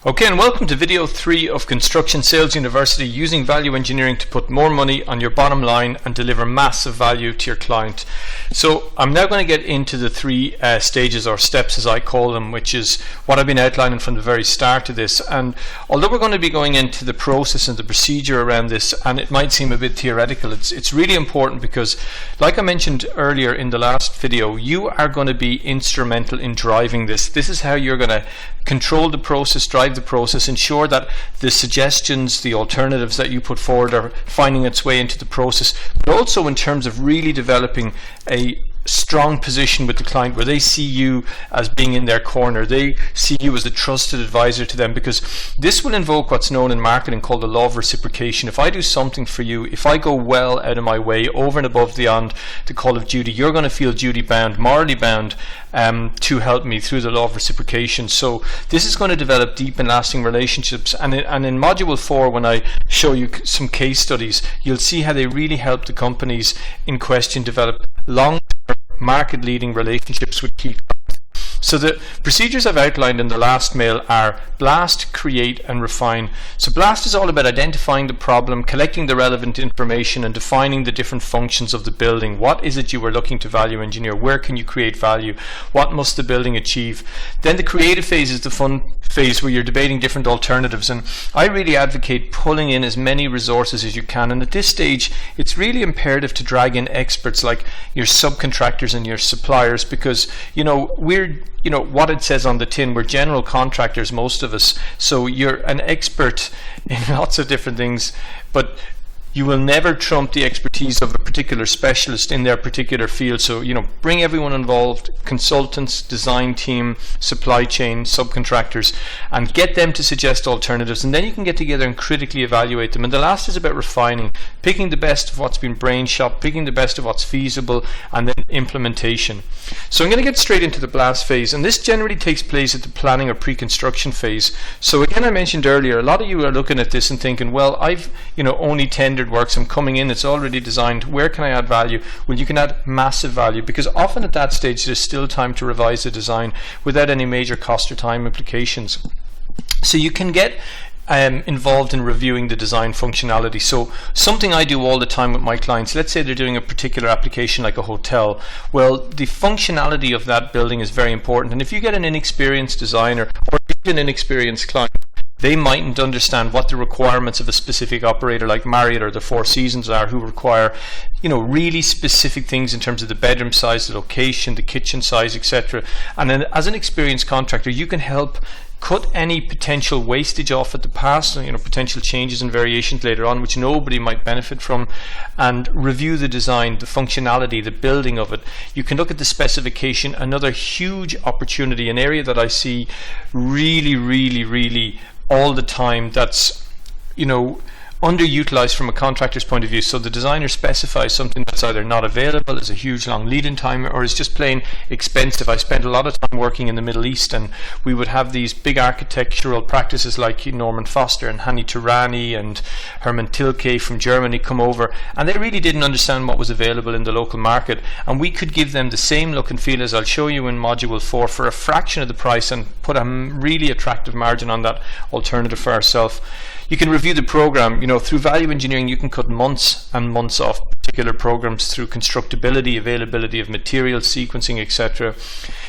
Okay, and welcome to video 3 of Construction Sales University, using value engineering to put more money on your bottom line and deliver massive value to your client. So I'm now going to get into the three stages, or steps as I call them, which is what I've been outlining from the very start of this. And although we're going to be going into the process and the procedure around this, and it might seem a bit theoretical, it's really important because, like I mentioned earlier in the last video, you are going to be instrumental in driving this. This is how you're going to control the process, drive the process, ensure that the suggestions, the alternatives that you put forward are finding its way into the process, but also in terms of really developing a strong position with the client where they see you as being in their corner. They see you as a trusted advisor to them, because this will invoke what's known in marketing called the law of reciprocation. If I do something for you, if I go well out of my way, over and above beyond the call of duty, you're going to feel duty bound, morally bound, to help me through the law of reciprocation. So this is going to develop deep and lasting relationships, and in module 4, when I show you some case studies, you'll see how they really help the companies in question develop long-term market-leading relationships with key clients. So the procedures I've outlined in the last mail are BLAST, create, and refine. So BLAST is all about identifying the problem, collecting the relevant information, and defining the different functions of the building. What is it you were looking to value engineer? Where can you create value? What must the building achieve? Then the creative phase is the fun phase, where you're debating different alternatives, and I really advocate pulling in as many resources as you can. And at this stage, it's really imperative to drag in experts like your subcontractors and your suppliers, because we're what it says on the tin, we're general contractors, most of us, so you're an expert in lots of different things, but you will never trump the expertise of a particular specialist in their particular field. So, bring everyone involved, consultants, design team, supply chain, subcontractors, and get them to suggest alternatives. And then you can get together and critically evaluate them. And the last is about refining, picking the best of what's been brain shot, picking the best of what's feasible, and then implementation. So I'm going to get straight into the BLAST phase. And this generally takes place at the planning or pre-construction phase. So again, I mentioned earlier, a lot of you are looking at this and thinking, well, I've, only tendered works, I'm coming in, it's already designed, where can I add value? Well, you can add massive value, because often at that stage there's still time to revise the design without any major cost or time implications. So you can get involved in reviewing the design functionality. So something I do all the time with my clients, let's say they're doing a particular application like a hotel. Well, the functionality of that building is very important, and if you get an inexperienced designer or even an inexperienced client, they mightn't understand what the requirements of a specific operator like Marriott or the Four Seasons are, who require, really specific things in terms of the bedroom size, the location, the kitchen size, etc. And then as an experienced contractor, you can help cut any potential wastage off at the pass, potential changes and variations later on, which nobody might benefit from, and review the design, the functionality, the building of it. You can look at the specification, another huge opportunity, an area that I see really all the time that's, underutilized from a contractor's point of view. So the designer specifies something that's either not available, is a huge long lead-in time, or is just plain expensive. I spent a lot of time working in the Middle East, and we would have these big architectural practices like Norman Foster and Hani Turani and Hermann Tilke from Germany come over, and they really didn't understand what was available in the local market, and we could give them the same look and feel as I'll show you in module 4 for a fraction of the price, and put a really attractive margin on that alternative for ourselves. You can review the program. Through value engineering, you can cut months and months off particular programs through constructability, availability of materials, sequencing, etc.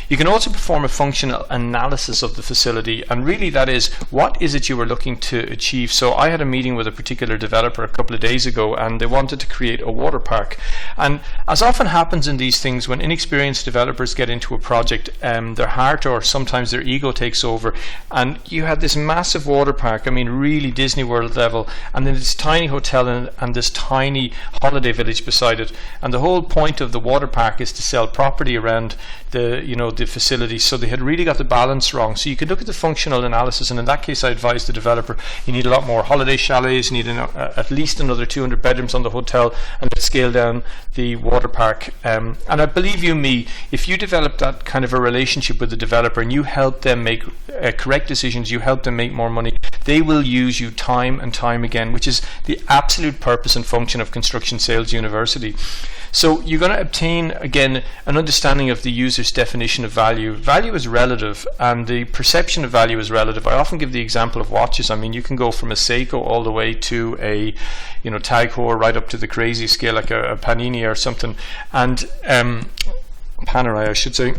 You can also perform a functional analysis of the facility, and really that is, what is it you were looking to achieve? So I had a meeting with a particular developer a couple of days ago, and they wanted to create a water park. And as often happens in these things, when inexperienced developers get into a project, their heart or sometimes their ego takes over, and you had this massive water park, really Disney World level, and then this tiny hotel and this tiny holiday village beside it. And the whole point of the water park is to sell property around the facility. So they had really got the balance wrong. So you could look at the functional analysis, and in that case I advised the developer, you need a lot more holiday chalets, you need at least another 200 bedrooms on the hotel, and let's scale down the water park. And I believe you me, if you develop that kind of a relationship with the developer and you help them make correct decisions, you help them make more money, they will use you time and time again, which is the absolute purpose and function of Construction Sales University. So you're going to obtain, again, an understanding of the user's definition of value. Value is relative, and the perception of value is relative. I often give the example of watches. I mean, you can go from a Seiko all the way to a, Tag Heuer, right up to the crazy scale like a Panini or something, and Panerai, I should say.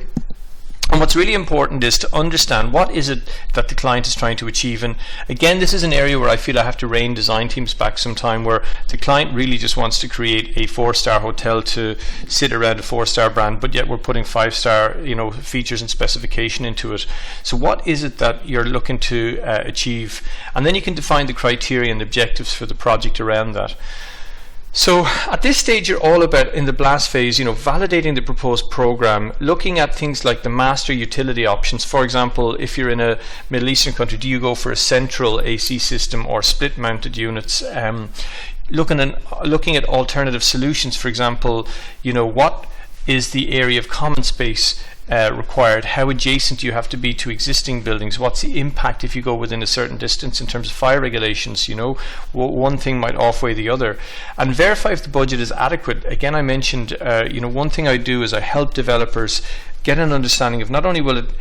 And what's really important is to understand what is it that the client is trying to achieve. And again, this is an area where I feel I have to rein design teams back some time, where the client really just wants to create a 4-star hotel to sit around a 4-star brand, but yet we're putting 5-star features and specification into it. So what is it that you're looking to achieve? And then you can define the criteria and objectives for the project around that. So at this stage, you're all about, in the blast phase, validating the proposed program, looking at things like the master utility options. For example, if you're in a Middle Eastern country, do you go for a central AC system or split mounted units? Looking at alternative solutions. For example, what is the area of common space required? How adjacent do you have to be to existing buildings? What's the impact if you go within a certain distance in terms of fire regulations? One thing might outweigh the other. And verify if the budget is adequate. Again, I mentioned, one thing I do is I help developers get an understanding of not only what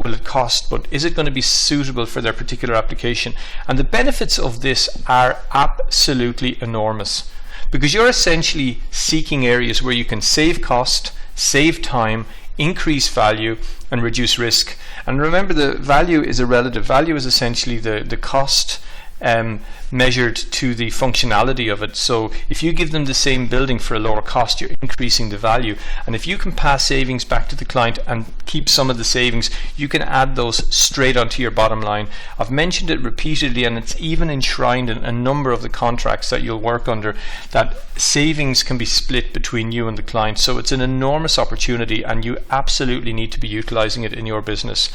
will it cost, but is it going to be suitable for their particular application? And the benefits of this are absolutely enormous, because you're essentially seeking areas where you can save cost, save time, increase value, and reduce risk. And remember, the value is a relative. Value is essentially the cost measured to the functionality of it. So if you give them the same building for a lower cost, you're increasing the value. And if you can pass savings back to the client and keep some of the savings, you can add those straight onto your bottom line. I've mentioned it repeatedly, and it's even enshrined in a number of the contracts that you'll work under, that savings can be split between you and the client. So it's an enormous opportunity, and you absolutely need to be utilizing it in your business.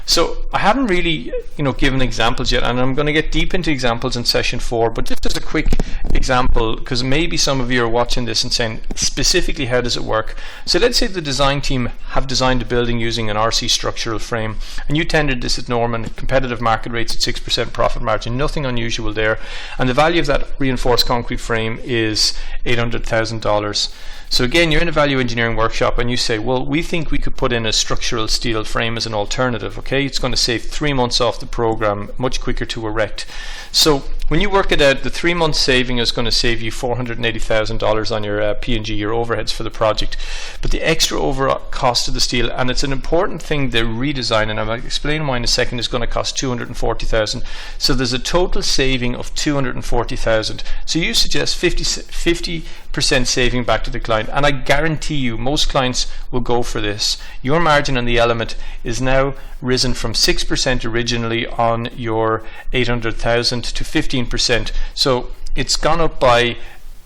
So I haven't really, given examples yet, and I'm going to get deep into examples in session 4, but just as a quick example, because maybe some of you are watching this and saying, specifically, how does it work? So let's say the design team have designed a building using an RC structural frame, and you tendered this at Norman, competitive market rates at 6% profit margin, nothing unusual there, and the value of that reinforced concrete frame is $800,000. So again, you're in a value engineering workshop and you say, well, we think we could put in a structural steel frame as an alternative, okay? It's going to save 3 months off the program, much quicker to erect. So when you work it out, the 3 month saving is going to save you $480,000 on your P&G, your overheads for the project. But the extra over cost of the steel, and it's an important thing, the redesign, and I'll explain why in a second, is going to cost $240,000. So there's a total saving of $240,000. So you suggest 50% saving back to the client, and I guarantee you most clients will go for this. Your margin on the element is now risen from 6% originally on your $800,000 to 15%. So it's gone up by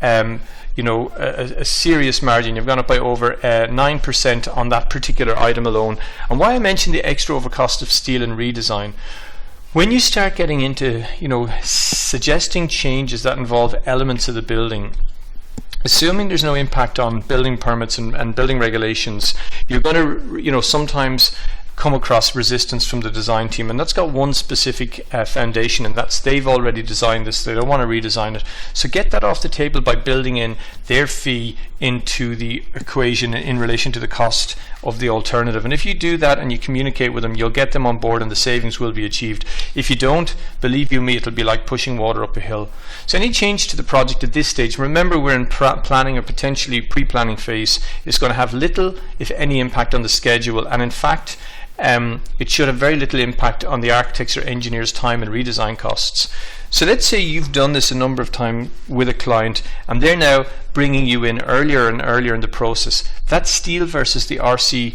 a serious margin. You've gone up by over 9% on that particular item alone. And why I mentioned the extra over cost of steel and redesign, when you start getting into suggesting changes that involve elements of the building, assuming there's no impact on building permits and building regulations, you're going to sometimes come across resistance from the design team, and that's got one specific foundation, and that's they've already designed this, they don't want to redesign it. So get that off the table by building in their fee into the equation in relation to the cost of the alternative. And if you do that and you communicate with them, you'll get them on board and the savings will be achieved. If you don't, believe you me, it'll be like pushing water up a hill. So any change to the project at this stage, remember we're in planning or potentially pre-planning phase, is going to have little, if any, impact on the schedule, and in fact it should have very little impact on the architect's or engineer's time and redesign costs. So let's say you've done this a number of times with a client and they're now bringing you in earlier and earlier in the process. That steel versus the RC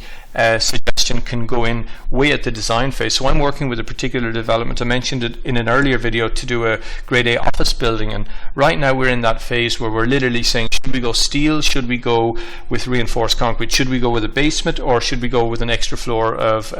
suggestion can go in way at the design phase. So I'm working with a particular development. I mentioned it in an earlier video to do a grade A office building, and right now we're in that phase where we're literally saying, should we go steel, should we go with reinforced concrete, should we go with a basement, or should we go with an extra floor of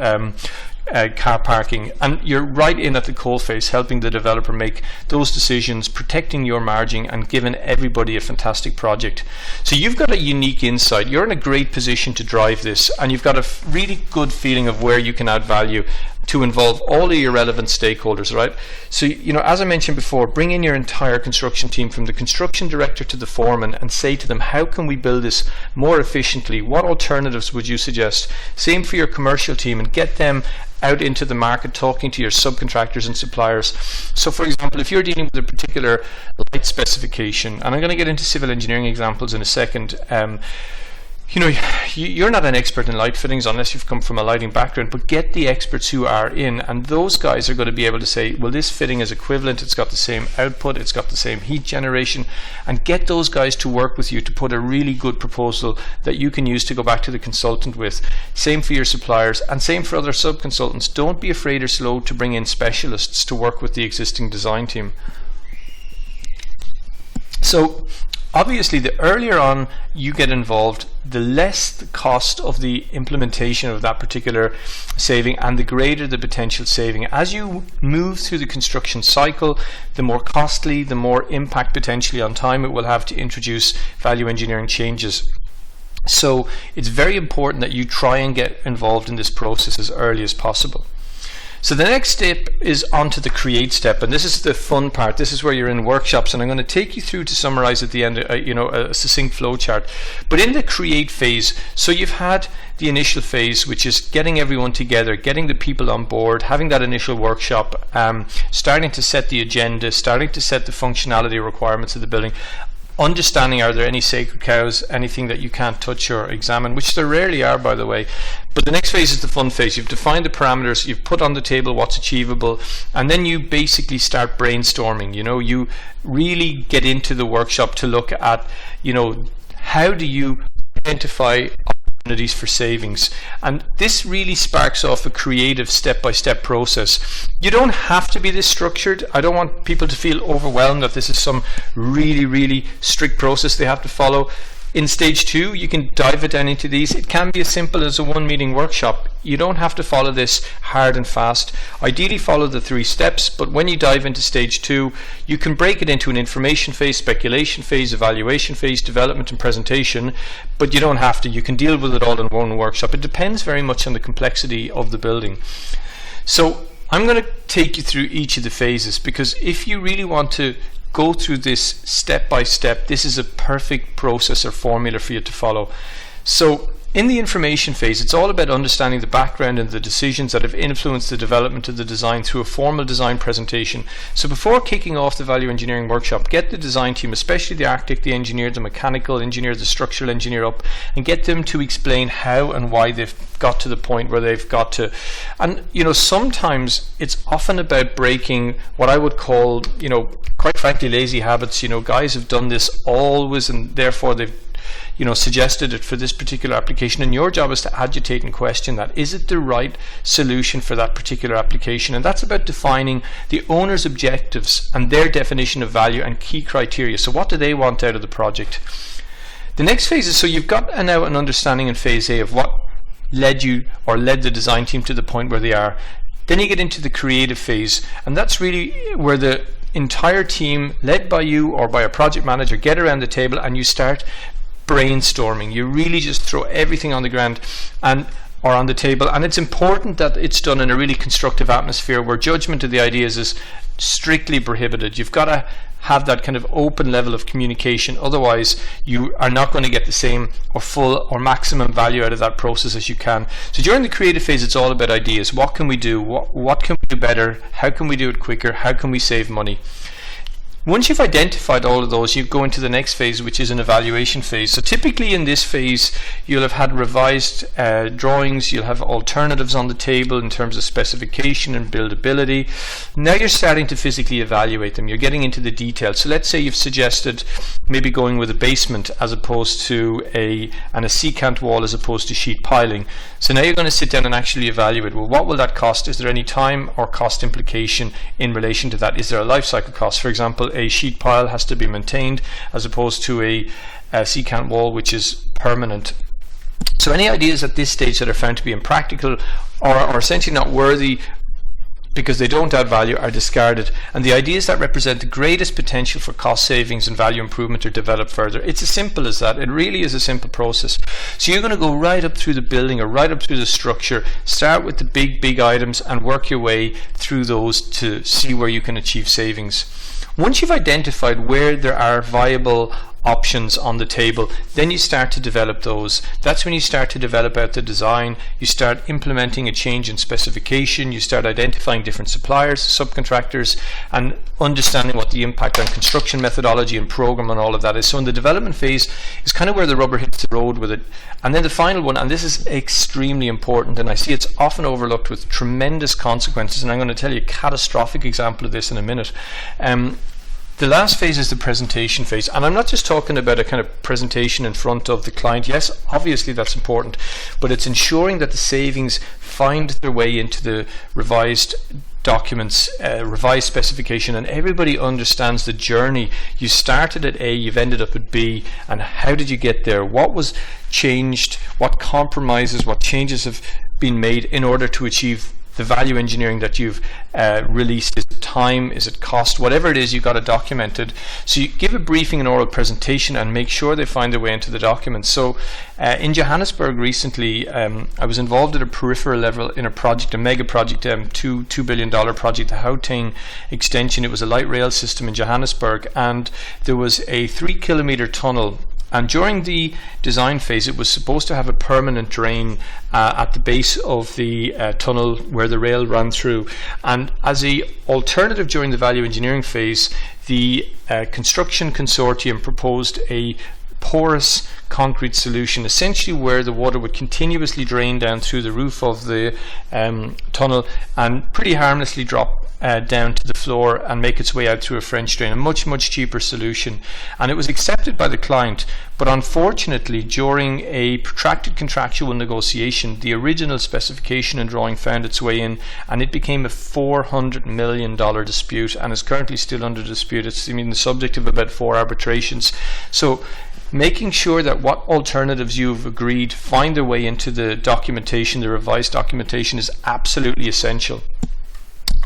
car parking? And you're right in at the coal face, helping the developer make those decisions, protecting your margin and giving everybody a fantastic project. So you've got a unique insight, you're in a great position to drive this, and you've got a really good feeling of where you can add value to involve all of your relevant stakeholders, right? So, as I mentioned before, bring in your entire construction team from the construction director to the foreman and say to them, how can we build this more efficiently? What alternatives would you suggest? Same for your commercial team, and get them out into the market talking to your subcontractors and suppliers. So for example, if you're dealing with a particular light specification, and I'm going to get into civil engineering examples in a second, you're not an expert in light fittings unless you've come from a lighting background, but get the experts who are in, and those guys are going to be able to say, well, this fitting is equivalent, it's got the same output, it's got the same heat generation, and get those guys to work with you to put a really good proposal that you can use to go back to the consultant with. Same for your suppliers, and same for other sub-consultants. Don't be afraid or slow to bring in specialists to work with the existing design team. So obviously, the earlier on you get involved, the less the cost of the implementation of that particular saving, and the greater the potential saving. As you move through the construction cycle, the more costly, the more impact potentially on time it will have to introduce value engineering changes. So it's very important that you try and get involved in this process as early as possible. So the next step is onto the create step, and this is the fun part. This is where you're in workshops, and I'm going to take you through to summarize at the end, a succinct flow chart. But in the create phase, so you've had the initial phase, which is getting everyone together, getting the people on board, having that initial workshop, starting to set the agenda, starting to set the functionality requirements of the building. Understanding, are there any sacred cows, anything that you can't touch or examine, which there rarely are, by the way. But the next phase is the fun phase. You've defined the parameters, you've put on the table what's achievable, and then you basically start brainstorming. You really get into the workshop to look at, how do you identify opportunities for savings, and this really sparks off a creative step-by-step process. You don't have to be this structured. I don't want people to feel overwhelmed that this is some really strict process they have to follow. In stage 2, you can dive it down into these. It can be as simple as a 1-meeting workshop. You don't have to follow this hard and fast. Ideally follow the 3 steps, but when you dive into stage 2, you can break it into an information phase, speculation phase, evaluation phase, development and presentation, but you don't have to. You can deal with it all in one workshop. It depends very much on the complexity of the building. So I'm going to take you through each of the phases, because if you really want to go through this step by step, this is a perfect process or formula for you to follow. So in the information phase, it's all about understanding the background and the decisions that have influenced the development of the design through a formal design presentation. So before kicking off the value engineering workshop, get the design team, especially the architect, the engineer, the mechanical engineer, the structural engineer up, and get them to explain how and why they've got to the point where they've got to. And sometimes it's often about breaking what I would call, quite frankly, lazy habits. Guys have done this always, and therefore they've suggested it for this particular application, and your job is to agitate and question that. Is it the right solution for that particular application? And that's about defining the owner's objectives and their definition of value and key criteria. So what do they want out of the project? The next phase is, so you've got now an understanding in phase A of what led the design team to the point where they are. Then you get into the creative phase, and that's really where the entire team, led by you or by a project manager, get around the table and you start brainstorming. You really just throw everything on the ground or on the table, and it's important that it's done in a really constructive atmosphere where judgment of the ideas is strictly prohibited. You've got to have that kind of open level of communication, otherwise you are not going to get the same or full or maximum value out of that process as you can. So during the creative phase, it's all about ideas. What can we do? What can we do better? How can we do it quicker? How can we save money? Once you've identified all of those, you go into the next phase, which is an evaluation phase. So typically in this phase, you'll have had revised drawings, you'll have alternatives on the table in terms of specification and buildability. Now you're starting to physically evaluate them. You're getting into the details. So let's say you've suggested maybe going with a basement as opposed to a secant wall as opposed to sheet piling. So now you're going to sit down and actually evaluate, well, what will that cost? Is there any time or cost implication in relation to that? Is there a life cycle cost? For example, a sheet pile has to be maintained as opposed to a secant wall, which is permanent. So any ideas at this stage that are found to be impractical or essentially not worthy because they don't add value, are discarded, and the ideas that represent the greatest potential for cost savings and value improvement are developed further. It's as simple as that. It really is a simple process. So you're going to go right up through the building or right up through the structure, start with the big items and work your way through those to see where you can achieve savings. Once you've identified where there are viable options on the table, then you start to develop those. That's when you start to develop out the design, you start implementing a change in specification, you start identifying different suppliers, subcontractors, and understanding what the impact on construction methodology and program and all of that is. So in the development phase is kind of where the rubber hits the road with it. And then the final one, and this is extremely important, and I see it's often overlooked with tremendous consequences, and I'm going to tell you a catastrophic example of this in a minute. The last phase is the presentation phase, and I'm not just talking about a kind of presentation in front of the client. Yes, obviously that's important, but it's ensuring that the savings find their way into the revised documents, revised specification, and everybody understands the journey. You started at A, you've ended up at B, and how did you get there? What was changed? What compromises, what changes have been made in order to achieve the value engineering that you've released? Is it time? Is it cost? Whatever it is, you've got it documented. So you give a briefing and oral presentation and make sure they find their way into the documents. So in Johannesburg recently, I was involved at a peripheral level in a project, a mega project, $2 billion project, the Gauteng extension. It was a light rail system in Johannesburg, and there was a 3-kilometer tunnel. And during the design phase, it was supposed to have a permanent drain at the base of the tunnel where the rail ran through. And as an alternative during the value engineering phase, the construction consortium proposed a porous concrete solution, essentially where the water would continuously drain down through the roof of the tunnel and pretty harmlessly drop down to the floor and make its way out through a French drain. A much cheaper solution, and it was accepted by the client. But unfortunately, during a protracted contractual negotiation, the original specification and drawing found its way in, and it became a $400 million dispute, and is currently still under dispute. It's the subject of about 4 arbitrations. So making sure that what alternatives you've agreed find their way into the documentation, the revised documentation, is absolutely essential.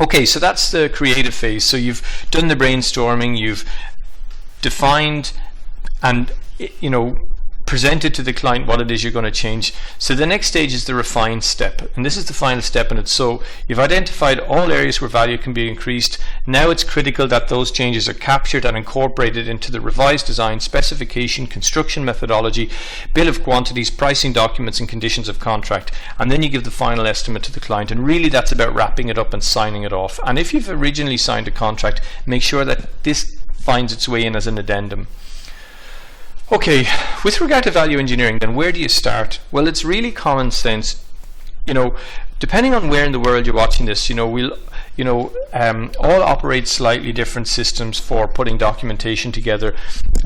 Okay, so that's the creative phase. So you've done the brainstorming, you've defined and presented to the client what it is you're going to change. So the next stage is the refine step, and this is the final step in it. So you've identified all areas where value can be increased. Now it's critical that those changes are captured and incorporated into the revised design, specification, construction methodology, bill of quantities, pricing documents, and conditions of contract. And then you give the final estimate to the client, and really that's about wrapping it up and signing it off. And if you've originally signed a contract, make sure that this finds its way in as an addendum. Okay, with regard to value engineering, then where do you start? Well, it's really common sense. Depending on where in the world you're watching this, we'll all operate slightly different systems for putting documentation together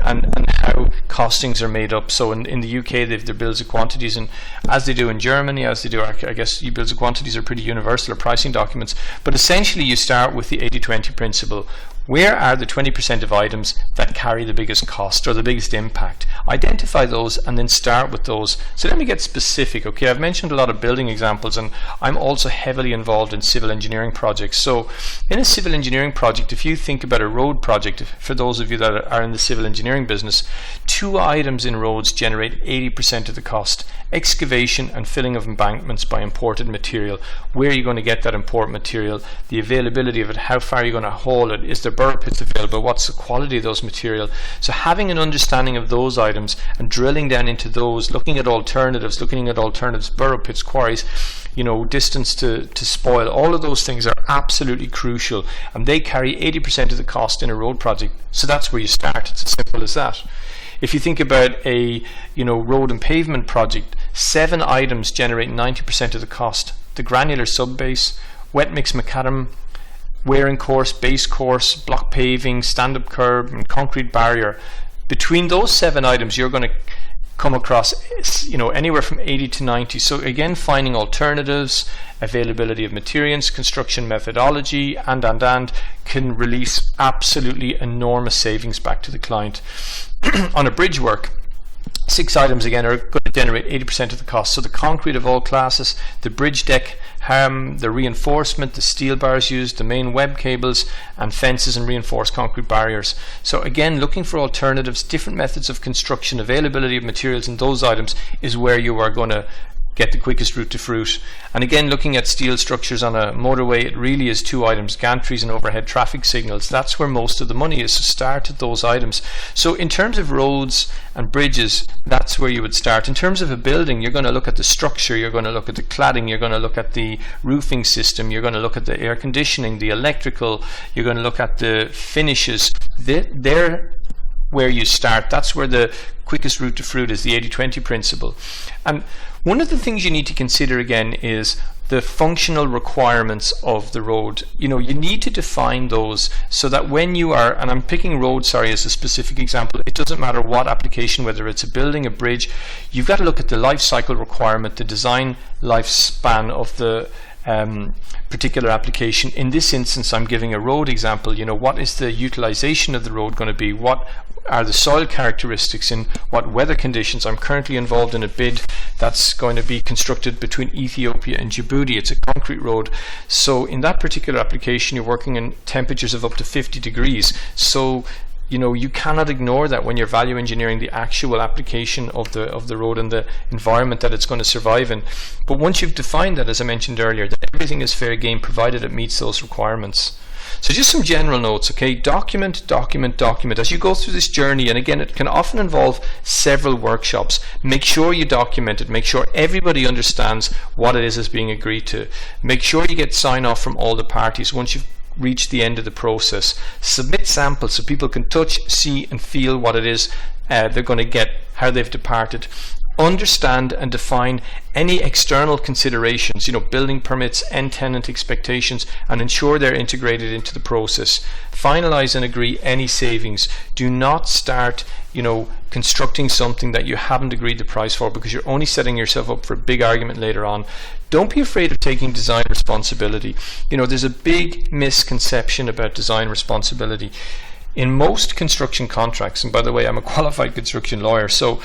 and how costings are made up. So in the UK, they've their bills of quantities, and as they do in Germany, as they do, I guess, bills of quantities are pretty universal, or pricing documents. But essentially, you start with the 80-20 principle. Where are the 20% of items that carry the biggest cost or the biggest impact? Identify those and then start with those. So let me get specific. Okay, I've mentioned a lot of building examples, and I'm also heavily involved in civil engineering projects. So in a civil engineering project, if you think about a road project, for those of you that are in the civil engineering business, 2 items in roads generate 80% of the cost: excavation and filling of embankments by imported material. Where are you going to get that imported material? The availability of it, how far are you going to haul it? Is there burrow pits available? What's the quality of those material? So having an understanding of those items and drilling down into those, looking at alternatives, burrow pits, quarries, distance to spoil, all of those things are absolutely crucial, and they carry 80% of the cost in a road project. So that's where you start. It's as simple as that. If you think about a road and pavement project, 7 items generate 90% of the cost: the granular subbase, wet mix macadam, wearing course, base course, block paving, stand-up curb, and concrete barrier. Between those 7 items, you're going to come across anywhere from 80 to 90. So again, finding alternatives, availability of materials, construction methodology, and can release absolutely enormous savings back to the client. On a bridge work, 6 items again are going to generate 80% of the cost. So the concrete of all classes, the bridge deck, the reinforcement, the steel bars used, the main web cables, and fences and reinforced concrete barriers. So again, looking for alternatives, different methods of construction, availability of materials in those items is where you are going to get the quickest route to fruit. And again, looking at steel structures on a motorway, it really is 2 items: gantries and overhead traffic signals. That's where most of the money is, so start at those items. So in terms of roads and bridges, that's where you would start. In terms of a building, you're going to look at the structure, you're going to look at the cladding, you're going to look at the roofing system, you're going to look at the air conditioning, the electrical, you're going to look at the finishes. They're where you start. That's where the quickest route to fruit is, the 80-20 principle. And one of the things you need to consider again is the functional requirements of the road. You need to define those so that when you are, and I'm picking road, as a specific example, it doesn't matter what application, whether it's a building, a bridge, you've got to look at the life cycle requirement, the design lifespan of the particular application. In this instance, I'm giving a road example. What is the utilization of the road going to be? What are the soil characteristics? In what weather conditions? I'm currently involved in a bid that's going to be constructed between Ethiopia and Djibouti. It's a concrete road. So in that particular application, you're working in temperatures of up to 50 degrees. So you cannot ignore that when you're value engineering the actual application of the road and the environment that it's going to survive in. But once you've defined that, as I mentioned earlier, that everything is fair game provided it meets those requirements. So just some general notes, okay? Document, document, document. As you go through this journey, and again, it can often involve several workshops, make sure you document it. Make sure everybody understands what it is that's being agreed to. Make sure you get sign-off from all the parties. Once you've reach the end of the process, submit samples so people can touch, see and feel what it is they're going to get, how they've departed. Understand and define any external considerations, building permits, end tenant expectations, and ensure they're integrated into the process. Finalize and agree any savings. Do not start constructing something that you haven't agreed the price for, because you're only setting yourself up for a big argument later on. Don't be afraid of taking design responsibility. There's a big misconception about design responsibility. In most construction contracts, and by the way, I'm a qualified construction lawyer, so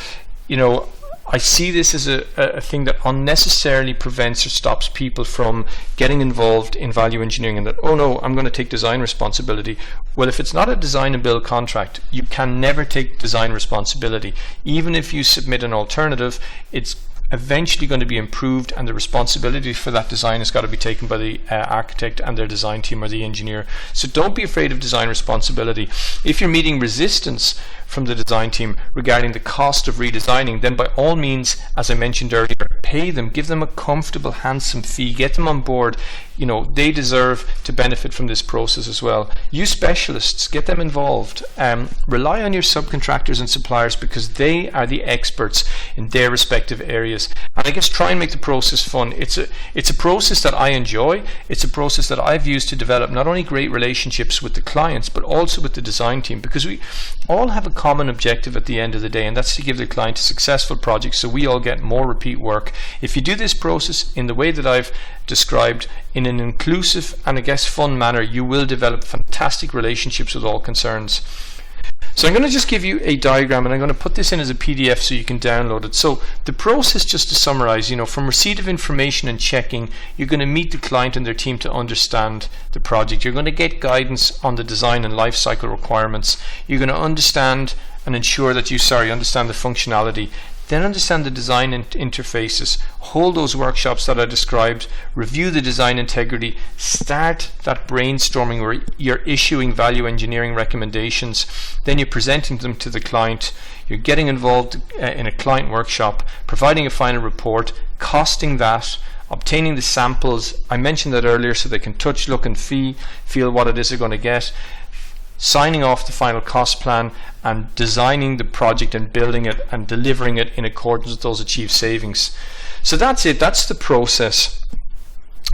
I see this as a thing that unnecessarily prevents or stops people from getting involved in value engineering, and that, oh no, I'm going to take design responsibility. Well, if it's not a design and build contract, you can never take design responsibility. Even if you submit an alternative, it's eventually going to be improved, and the responsibility for that design has got to be taken by the architect and their design team or the engineer. So don't be afraid of design responsibility. If you're meeting resistance from the design team regarding the cost of redesigning, then by all means, as I mentioned earlier, pay them, give them a comfortable, handsome fee, get them on board. They deserve to benefit from this process as well. Use specialists, get them involved. Rely on your subcontractors and suppliers, because they are the experts in their respective areas. And I guess try and make the process fun. It's a process that I enjoy. It's a process that I've used to develop not only great relationships with the clients, but also with the design team, because we all have a common objective at the end of the day, and that's to give the client a successful project so we all get more repeat work. If you do this process in the way that I've described, in an inclusive and I guess fun manner, you will develop fantastic relationships with all concerns. So I'm going to just give you a diagram, and I'm going to put this in as a PDF so you can download it. So the process, just to summarize, from receipt of information and checking, you're going to meet the client and their team to understand the project. You're going to get guidance on the design and life cycle requirements. You're going to understand and ensure that you understand the functionality. Then understand the design interfaces, hold those workshops that I described, review the design integrity, start that brainstorming where you're issuing value engineering recommendations, then you're presenting them to the client, you're getting involved in a client workshop, providing a final report, costing that, obtaining the samples, I mentioned that earlier, so they can touch, look and feel what it is they're going to get, signing off the final cost plan, and designing the project and building it and delivering it in accordance with those achieved savings. So that's it. That's the process.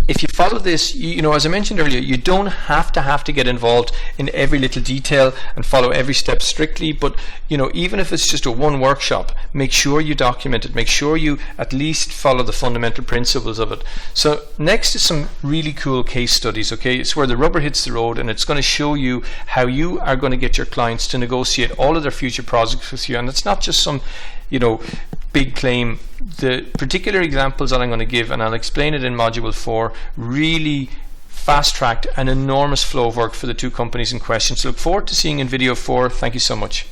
if you follow this, you know, as I mentioned earlier, you don't have to get involved in every little detail and follow every step strictly, but you know, even if it's just a one workshop, make sure you document it, make sure you at least follow the fundamental principles of it. So next is some really cool case studies. Okay, it's where the rubber hits the road, and it's going to show you how you are going to get your clients to negotiate all of their future projects with you. And it's not just some, you know, big claim. The particular examples that I'm going to give, and I'll explain it in module 4, really fast-tracked an enormous flow of work for the two companies in question. So look forward to seeing you in video 4. Thank you so much.